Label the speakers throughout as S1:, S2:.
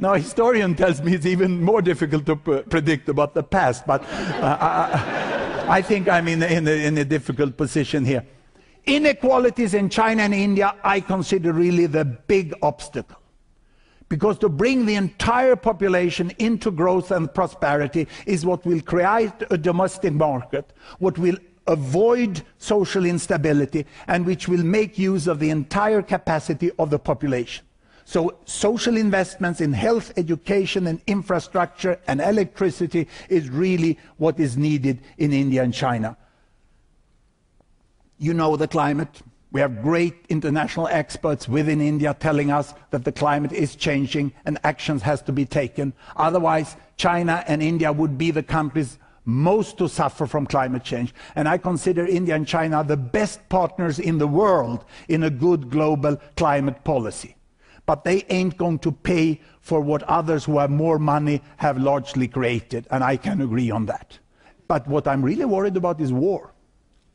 S1: Now, a historian tells me it's even more difficult to predict about the past, but I think I'm in a difficult position here. Inequalities in China and India, I consider really the big obstacle. Because to bring the entire population into growth and prosperity is what will create a domestic market, what will avoid social instability, and which will make use of the entire capacity of the population. So social investments in health, education and infrastructure and electricity is really what is needed in India and China. You know the climate. We have great international experts within India telling us that the climate is changing and actions has to be taken. Otherwise, China and India would be the countries most to suffer from climate change. And I consider India and China the best partners in the world in a good global climate policy. But they ain't going to pay for what others who have more money have largely created, and I can agree on that. But what I'm really worried about is war.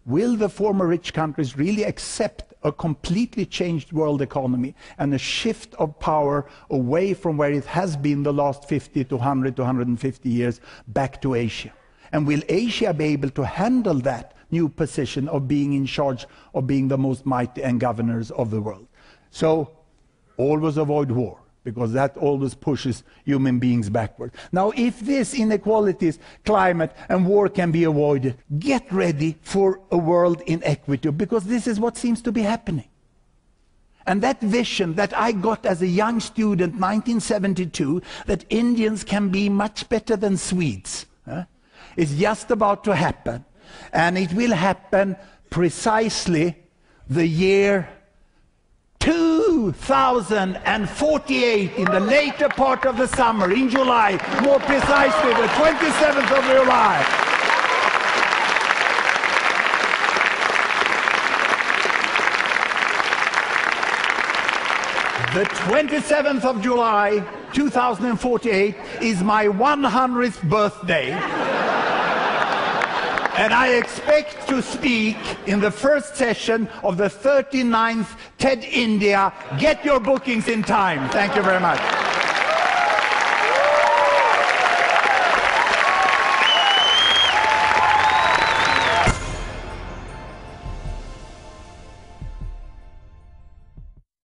S1: Will the former rich countries really accept a completely changed world economy and a shift of power away from where it has been the last 50 to 100 to 150 years back to Asia? And will Asia be able to handle that new position of being in charge of being the most mighty and governors of the world? So always avoid war, because that always pushes human beings backward. Now, if this inequalities, climate and war can be avoided, get ready for a world in equity, because this is what seems to be happening. And that vision that I got as a young student, 1972, that Indians can be much better than Swedes, is just about to happen. And it will happen precisely the year 2048, in the later part of the summer, in July, more precisely the 27th of July. The 27th of July, 2048, is my 100th birthday. And I expect to speak in the first session of the 39th TED India. Get your bookings in time. Thank you very much.